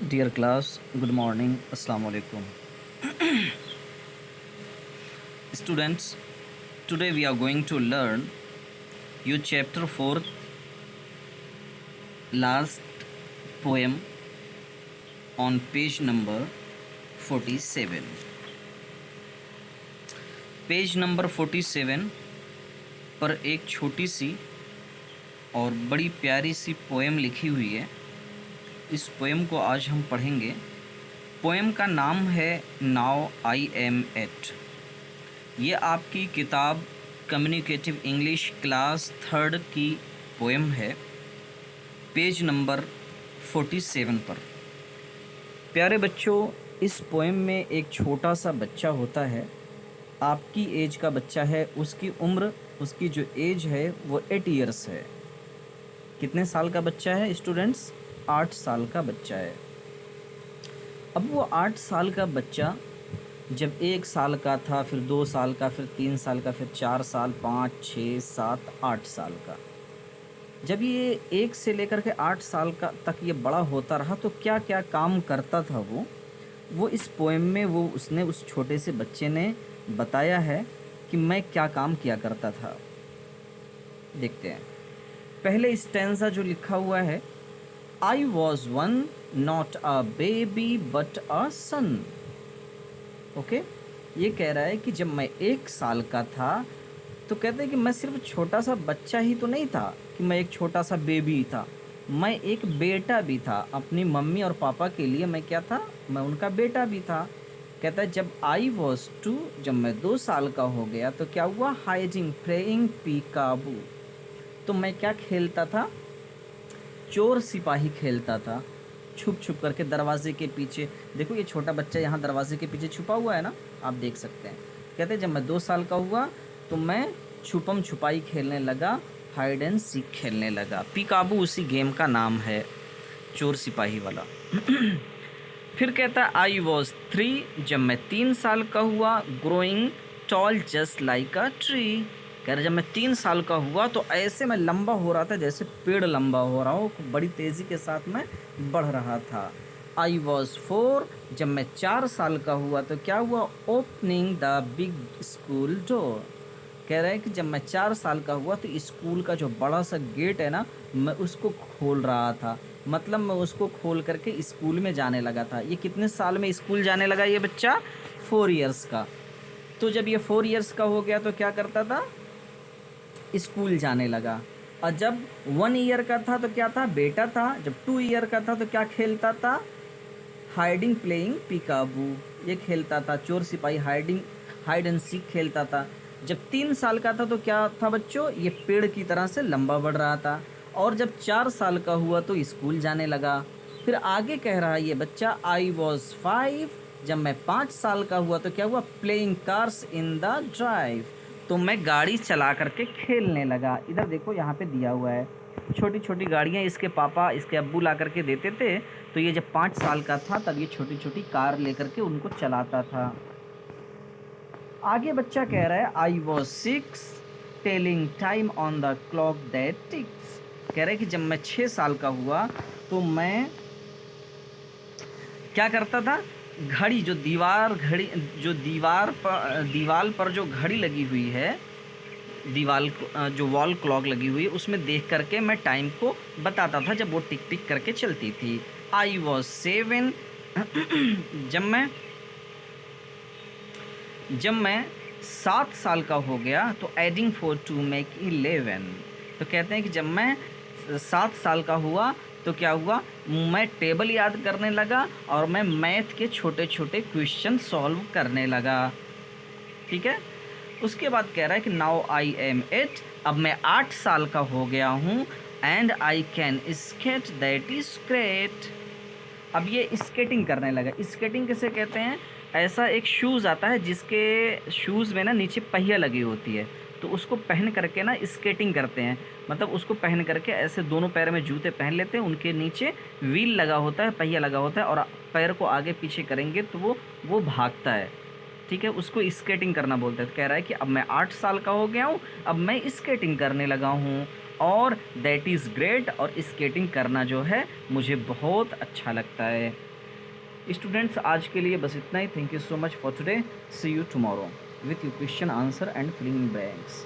Dear class, good morning. Assalamu alaikum. Students, today we are going to learn your chapter 4 last poem on page number 47. Page number 47 पर एक छोटी सी और बड़ी प्यारी सी poem लिखी हुई है। इस पोएम को आज हम पढ़ेंगे। पोएम का नाम है नाउ आई एम एट। ये आपकी किताब कम्युनिकेटिव इंग्लिश क्लास 3rd की पोएम है, पेज नंबर 47 पर। प्यारे बच्चों, इस पोएम में एक छोटा सा बच्चा होता है, आपकी एज का बच्चा है। उसकी उम्र, उसकी जो एज है वो 8 ईयर्स है। कितने साल का बच्चा है स्टूडेंट्स? 8 साल का बच्चा है। अब वो 8 साल का बच्चा जब 1 साल का था, फिर 2 साल का, फिर 3 साल का, फिर 4 साल, 5, 6, 7, 8 साल का, जब ये 1 से लेकर के 8 साल का तक ये बड़ा होता रहा तो क्या क्या काम करता था वो इस पोएम में उसने उस छोटे से बच्चे ने बताया है कि मैं क्या काम किया करता था। देखते हैं। पहले स्टैंजा जो लिखा हुआ है, I was one not a baby but a son. Okay, ये कह रहा है कि जब मैं 1 साल का था तो कहते हैं कि मैं सिर्फ छोटा सा बच्चा ही तो नहीं था कि मैं एक छोटा सा बेबी था, मैं एक बेटा भी था। अपनी मम्मी और पापा के लिए मैं क्या था? मैं उनका बेटा भी था। कहता है जब आई वॉज 2, जब मैं 2 साल का हो गया तो क्या हुआ? Hiding playing peekaboo. तो मैं क्या खेलता था? चोर सिपाही खेलता था, छुप छुप करके दरवाजे के पीछे। देखो ये छोटा बच्चा यहाँ दरवाजे के पीछे छुपा हुआ है ना, आप देख सकते हैं। कहते हैं जब मैं 2 साल का हुआ तो मैं छुपम छुपाई खेलने लगा, हाइड एंड सीक खेलने लगा। पीकाबू उसी गेम का नाम है, चोर सिपाही वाला। फिर कहता है आई वॉज 3, जब मैं 3 साल का हुआ, growing tall just like a tree. कह रहे जब मैं 3 साल का हुआ तो ऐसे मैं लंबा हो रहा था जैसे पेड़ लंबा हो रहा हो, बड़ी तेज़ी के साथ मैं बढ़ रहा था। आई वॉज 4, जब मैं 4 साल का हुआ तो क्या हुआ? Opening the big school door. कह रहे हैं कि जब मैं 4 साल का हुआ तो स्कूल का जो बड़ा सा गेट है ना, मैं उसको खोल रहा था। मतलब मैं उसको खोल करके स्कूल में जाने लगा था। ये कितने साल में स्कूल जाने लगा ये बच्चा? 4 इयर्स का। तो जब ये 4 इयर्स का हो गया तो क्या करता था? स्कूल जाने लगा। और जब 1 ईयर का था तो क्या था? बेटा था। जब 2 ईयर का था तो क्या खेलता था? हाइडिंग प्लेइंग पीकाबू, ये खेलता था। चोर सिपाही हाइड एंड सीक खेलता था। जब 3 साल का था तो क्या था बच्चों? ये पेड़ की तरह से लंबा बढ़ रहा था। और जब 4 साल का हुआ तो स्कूल जाने लगा। फिर आगे कह रहा है ये बच्चा आई वॉज 5, जब मैं 5 साल का हुआ तो क्या हुआ? Playing cars in the drive, तो मैं गाड़ी चला करके खेलने लगा। इधर देखो यहाँ पे दिया हुआ है छोटी छोटी गाड़ियाँ इसके पापा इसके अब्बू ला करके देते थे। तो ये जब 5 साल का था तब ये छोटी छोटी कार लेकर के उनको चलाता था। आगे बच्चा कह रहा है I was 6, telling time on the clock that ticks. कह रहा है कि जब मैं 6 साल का हुआ तो मैं क्या करता था? घड़ी, जो दीवार पर जो घड़ी लगी हुई है, जो वॉल क्लॉक लगी हुई है, उसमें देख करके मैं टाइम को बताता था जब वो टिक टिक करके चलती थी। आई वॉज 7, जब मैं 7 साल का हो गया तो एडिंग 4 टू मेक 11। तो कहते हैं कि जब मैं 7 साल का हुआ तो क्या हुआ? मैं टेबल याद करने लगा और मैं मैथ के छोटे छोटे क्वेश्चन सॉल्व करने लगा। ठीक है। उसके बाद कह रहा है कि नाउ आई एम 8, अब मैं 8 साल का हो गया हूँ। And I can skate that is great. अब ये स्केटिंग करने लगा। स्केटिंग किसे कहते हैं? ऐसा एक शूज़ आता है जिसके शूज़ में ना नीचे पहिया लगी होती है, तो उसको पहन करके ना स्केटिंग करते हैं। मतलब उसको पहन करके ऐसे दोनों पैर में जूते पहन लेते हैं, उनके नीचे व्हील लगा होता है, पहिया लगा होता है, और पैर को आगे पीछे करेंगे तो वो भागता है। ठीक है, उसको स्केटिंग करना बोलते हैं। तो कह रहा है कि अब मैं 8 साल का हो गया हूँ, अब मैं स्केटिंग करने लगा हूँ और दैट इज़ ग्रेट, और स्केटिंग करना जो है मुझे बहुत अच्छा लगता है। स्टूडेंट्स, आज के लिए बस इतना ही। Thank you so much for today. See you tomorrow with you question answer and filling blanks.